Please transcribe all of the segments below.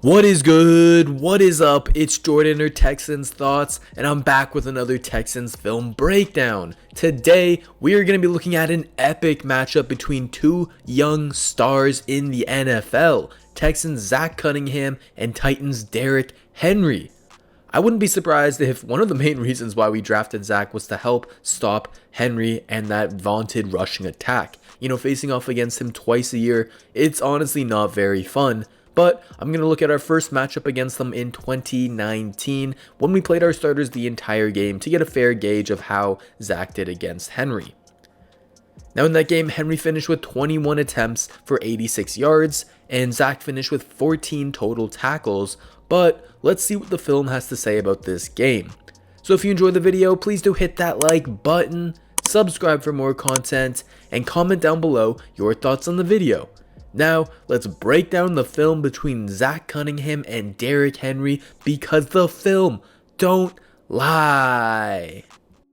What is good? What is up? It's Jordan or Texans Thoughts, and I'm back with another Texans film breakdown. Today, we are going to be looking at an epic matchup between two young stars in the NFL, Texans Zach Cunningham and Titans Derrick Henry. I wouldn't be surprised if one of the main reasons why we drafted Zach was to help stop Henry and that vaunted rushing attack. Facing off against him twice a year, it's honestly not very fun. But I'm going to look at our first matchup against them in 2019 when we played our starters the entire game to get a fair gauge of how Zach did against Henry. Now in that game, Henry finished with 21 attempts for 86 yards and Zach finished with 14 total tackles, but let's see what the film has to say about this game. So if you enjoyed the video, please do hit that like button, subscribe for more content, and comment down below your thoughts on the video. Now, let's break down the film between Zach Cunningham and Derrick Henry because the film don't lie.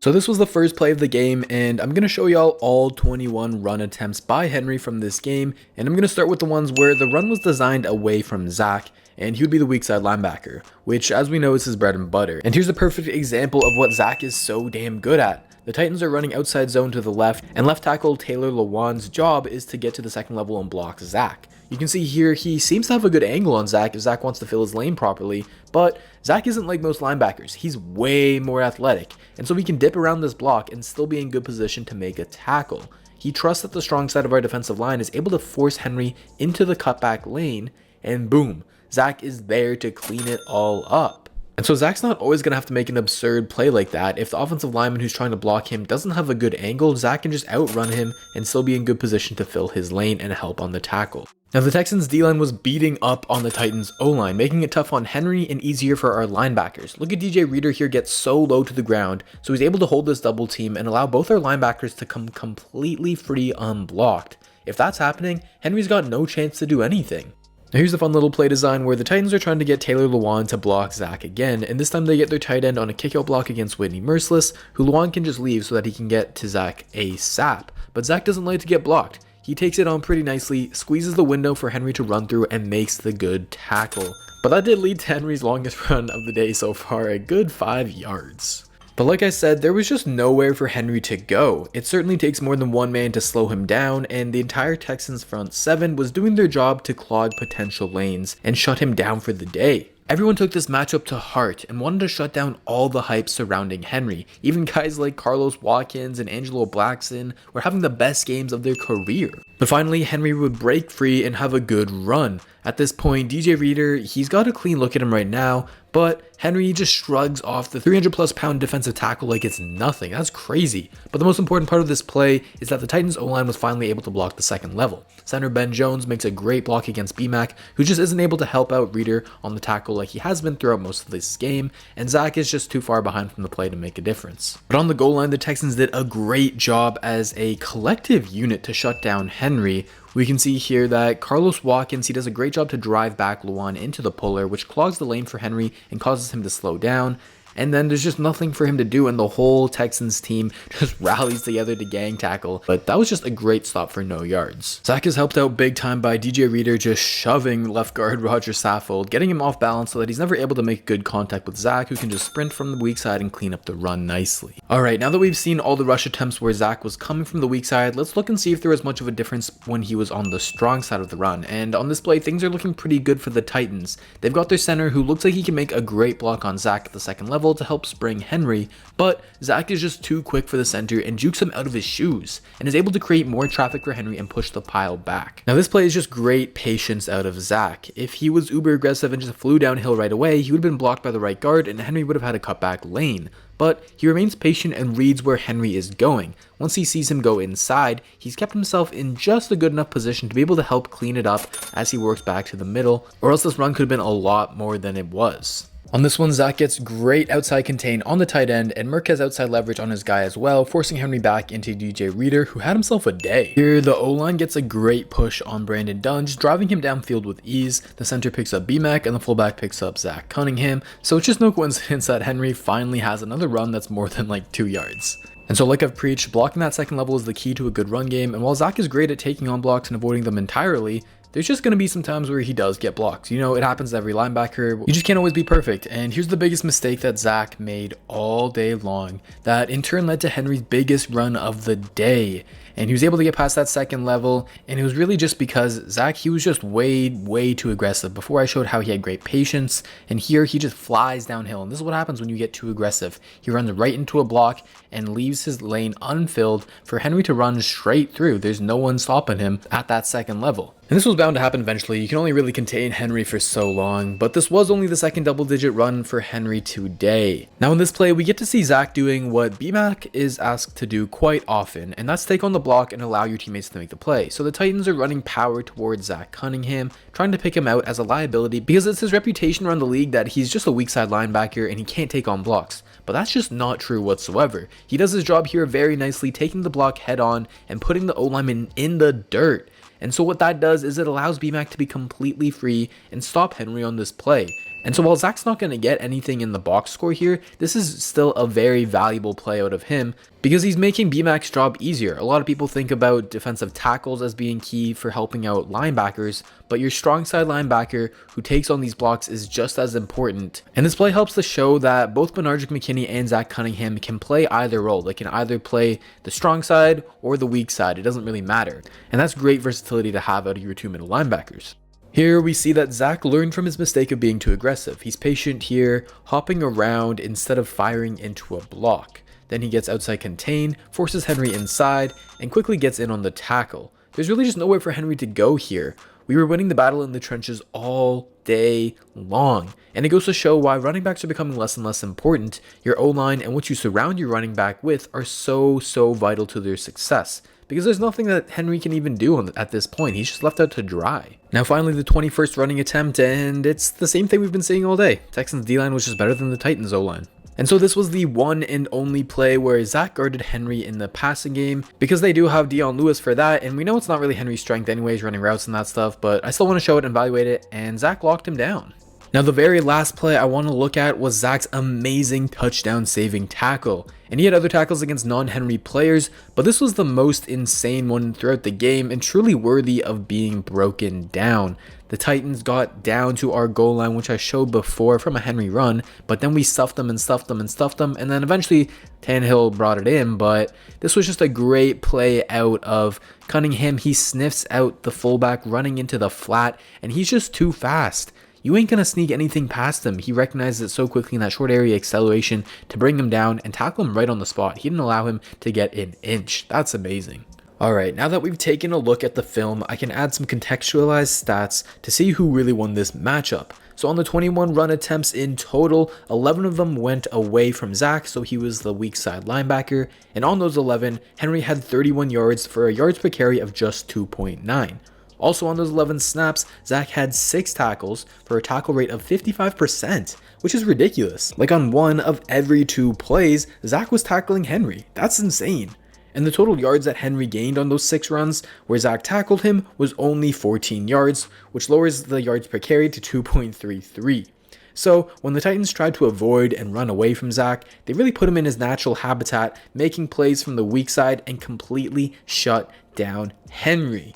So this was the first play of the game, and I'm going to show y'all all 21 run attempts by Henry from this game, and I'm going to start with the ones where the run was designed away from Zach, and he would be the weak side linebacker, which as we know is his bread and butter. And here's a perfect example of what Zach is so damn good at. The Titans are running outside zone to the left, and left tackle Taylor Lewan's job is to get to the second level and block Zach. You can see here he seems to have a good angle on Zach if Zach wants to fill his lane properly, but Zach isn't like most linebackers. He's way more athletic, and so he can dip around this block and still be in good position to make a tackle. He trusts that the strong side of our defensive line is able to force Henry into the cutback lane, and boom, Zach is there to clean it all up. And so Zach's not always going to have to make an absurd play like that. If the offensive lineman who's trying to block him doesn't have a good angle, Zach can just outrun him and still be in good position to fill his lane and help on the tackle. Now the Texans D-line was beating up on the Titans O-line, making it tough on Henry and easier for our linebackers. Look at DJ Reader here get so low to the ground, so he's able to hold this double team and allow both our linebackers to come completely free unblocked. If that's happening, Henry's got no chance to do anything. Now here's a fun little play design where the Titans are trying to get Taylor Lewan to block Zach again, and this time they get their tight end on a kickout block against Whitney Merciless, who Lewan can just leave so that he can get to Zach ASAP. But Zach doesn't like to get blocked. He takes it on pretty nicely, squeezes the window for Henry to run through, and makes the good tackle. But that did lead to Henry's longest run of the day so far, a good 5 yards. But like I said, there was just nowhere for Henry to go. It certainly takes more than one man to slow him down, and the entire Texans front seven was doing their job to clog potential lanes and shut him down for the day. Everyone took this matchup to heart and wanted to shut down all the hype surrounding Henry. Even guys like Carlos Watkins and Angelo Blackson were having the best games of their career. But finally, Henry would break free and have a good run. At this point, DJ Reader, he's got a clean look at him right now, but Henry just shrugs off the 300+ pound defensive tackle like it's nothing. That's crazy. But the most important part of this play is that the Titans O-line was finally able to block the second level. Center Ben Jones makes a great block against BMAC, who just isn't able to help out Reader on the tackle like he has been throughout most of this game, and Zach is just too far behind from the play to make a difference. But on the goal line, the Texans did a great job as a collective unit to shut down Henry. We can see here that Carlos Watkins, he does a great job to drive back Lewan into the puller, which clogs the lane for Henry and causes him to slow down. And then there's just nothing for him to do, and the whole Texans team just rallies together to gang tackle. But that was just a great stop for no yards. Zach is helped out big time by DJ Reader just shoving left guard Roger Saffold, getting him off balance so that he's never able to make good contact with Zach, who can just sprint from the weak side and clean up the run nicely. Alright, now that we've seen all the rush attempts where Zach was coming from the weak side, let's look and see if there was much of a difference when he was on the strong side of the run. And on this play, things are looking pretty good for the Titans. They've got their center who looks like he can make a great block on Zach at the second level to help spring Henry, but Zach is just too quick for the center and jukes him out of his shoes and is able to create more traffic for Henry and push the pile back. Now this play is just great patience out of Zach. If he was uber aggressive and just flew downhill right away, he would have been blocked by the right guard and Henry would have had a cutback lane. But he remains patient and reads where Henry is going. Once he sees him go inside, he's kept himself in just a good enough position to be able to help clean it up as he works back to the middle, or else this run could have been a lot more than it was. On this one, Zach gets great outside contain on the tight end, and Merck has outside leverage on his guy as well, forcing Henry back into DJ Reader, who had himself a day. Here, the O-line gets a great push on Brandon Dunn, just driving him downfield with ease. The center picks up BMAC, and the fullback picks up Zach Cunningham, so it's just no coincidence that Henry finally has another run that's more than like 2 yards. And so like I've preached, blocking that second level is the key to a good run game, and while Zach is great at taking on blocks and avoiding them entirely, there's just going to be some times where he does get blocked. You know, it happens to every linebacker. You just can't always be perfect. And here's the biggest mistake that Zach made all day long, that in turn led to Henry's biggest run of the day. And he was able to get past that second level, and it was really just because Zach, he was just way too aggressive. Before I showed how he had great patience, and here he just flies downhill. And this is what happens when you get too aggressive. He runs right into a block and leaves his lane unfilled for Henry to run straight through. There's no one stopping him at that second level. And this was bound to happen eventually. You can only really contain Henry for so long, but this was only the second double-digit run for Henry today. Now in this play, we get to see Zach doing what BMAC is asked to do quite often, and that's take on the block and allow your teammates to make the play. So the Titans are running power towards Zach Cunningham, trying to pick him out as a liability because it's his reputation around the league that he's just a weak side linebacker and he can't take on blocks. But that's just not true whatsoever. He does his job here very nicely, taking the block head on and putting the O-lineman in the dirt. And so what that does is it allows BMAC to be completely free and stop Henry on this play. And so while Zach's not going to get anything in the box score here, this is still a very valuable play out of him because he's making BMAC's job easier. A lot of people think about defensive tackles as being key for helping out linebackers, but your strong side linebacker who takes on these blocks is just as important. And this play helps to show that both Benardrick McKinney and Zach Cunningham can play either role. They can either play the strong side or the weak side. It doesn't really matter. And that's great versatility to have out of your two middle linebackers. Here we see that Zach learned from his mistake of being too aggressive. He's patient here, hopping around instead of firing into a block. Then he gets outside contain, forces Henry inside, and quickly gets in on the tackle. There's really just nowhere for Henry to go here. We were winning the battle in the trenches all day long. And it goes to show why running backs are becoming less and less important. Your O-line and what you surround your running back with are so vital to their success. Because there's nothing that Henry can even do at this point. He's just left out to dry. Now finally the 21st running attempt, and it's the same thing we've been seeing all day. Texans D-line was just better than the Titans O-line. And so this was the one and only play where Zach guarded Henry in the passing game, because they do have Dion Lewis for that, and we know it's not really Henry's strength anyways, running routes and that stuff, but I still want to show it and evaluate it, and Zach locked him down. Now the very last play I want to look at was Zach's amazing touchdown saving tackle. And he had other tackles against non-Henry players, but this was the most insane one throughout the game and truly worthy of being broken down. The Titans got down to our goal line, which I showed before from a Henry run, but then we stuffed them, and then eventually Tannehill brought it in, but this was just a great play out of Cunningham. He sniffs out the fullback running into the flat, and he's just too fast. You ain't gonna sneak anything past him. He recognizes it so quickly in that short area acceleration to bring him down and tackle him right on the spot. He didn't allow him to get an inch. That's amazing. Alright, now that we've taken a look at the film, I can add some contextualized stats to see who really won this matchup. So on the 21 run attempts in total, 11 of them went away from Zach, so he was the weak side linebacker. And on those 11, Henry had 31 yards for a yards per carry of just 2.9. Also on those 11 snaps, Zach had 6 tackles for a tackle rate of 55%, which is ridiculous. Like on one of every 2 plays, Zach was tackling Henry. That's insane. And the total yards that Henry gained on those 6 runs where Zach tackled him was only 14 yards, which lowers the yards per carry to 2.33. So when the Titans tried to avoid and run away from Zach, they really put him in his natural habitat, making plays from the weak side and completely shut down Henry.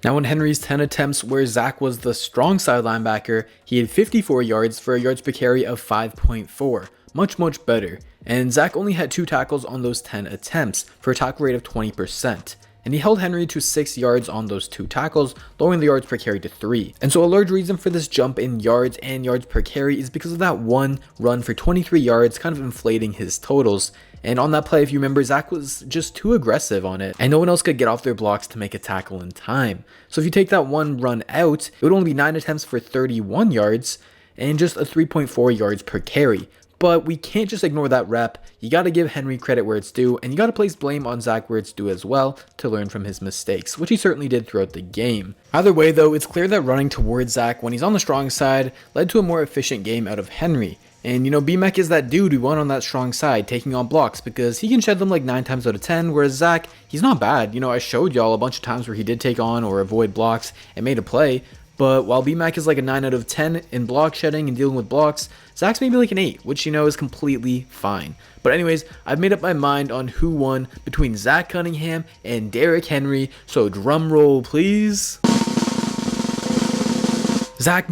Now in Henry's 10 attempts where Zach was the strong side linebacker, he had 54 yards for a yards per carry of 5.4, much better. And Zach only had 2 tackles on those 10 attempts for a tackle rate of 20%. And he held Henry to 6 yards on those 2 tackles, lowering the yards per carry to 3. And so a large reason for this jump in yards and yards per carry is because of that one run for 23 yards, kind of inflating his totals. And on that play, if you remember, Zach was just too aggressive on it, and no one else could get off their blocks to make a tackle in time. So if you take that one run out, it would only be 9 attempts for 31 yards, and just a 3.4 yards per carry. But we can't just ignore that rep. You got to give Henry credit where it's due, and you got to place blame on Zach where it's due as well to learn from his mistakes, which he certainly did throughout the game. Either way though, it's clear that running towards Zach when he's on the strong side led to a more efficient game out of Henry. And you know, BMAC is that dude we want on that strong side taking on blocks because he can shed them like 9 times out of 10, whereas Zach, he's not bad. You know, I showed y'all a bunch of times where he did take on or avoid blocks and made a play. But while BMAC is like a 9 out of 10 in block shedding and dealing with blocks, Zach's maybe like an 8, which you know is completely fine. But anyways, I've made up my mind on who won between Zach Cunningham and Derrick Henry, so drum roll please. Zach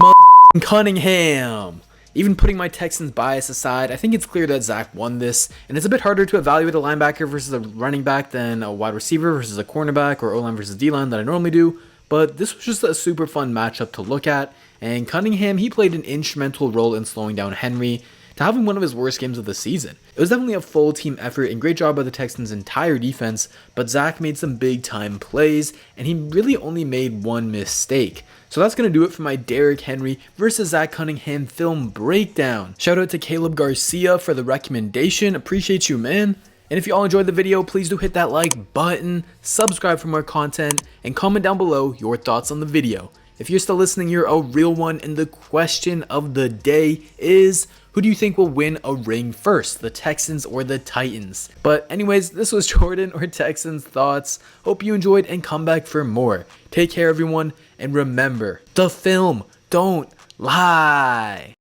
Cunningham. Even putting my Texans bias aside, I think it's clear that Zach won this, and it's a bit harder to evaluate a linebacker versus a running back than a wide receiver versus a cornerback or O-line versus D-line that I normally do, but this was just a super fun matchup to look at, and Cunningham, he played an instrumental role in slowing down Henry to having one of his worst games of the season. It was definitely a full team effort and great job by the Texans' entire defense, but Zach made some big time plays, and he really only made one mistake. So that's going to do it for my Derrick Henry versus Zach Cunningham film breakdown. Shout out to Caleb Garcia for the recommendation. Appreciate you, man. And if you all enjoyed the video, please do hit that like button, subscribe for more content, and comment down below your thoughts on the video. If you're still listening, you're a real one, and the question of the day is, who do you think will win a ring first, the Texans or the Titans? But anyways, this was Jordan or Texans Thoughts. Hope you enjoyed and come back for more. Take care, everyone, and remember, the film don't lie.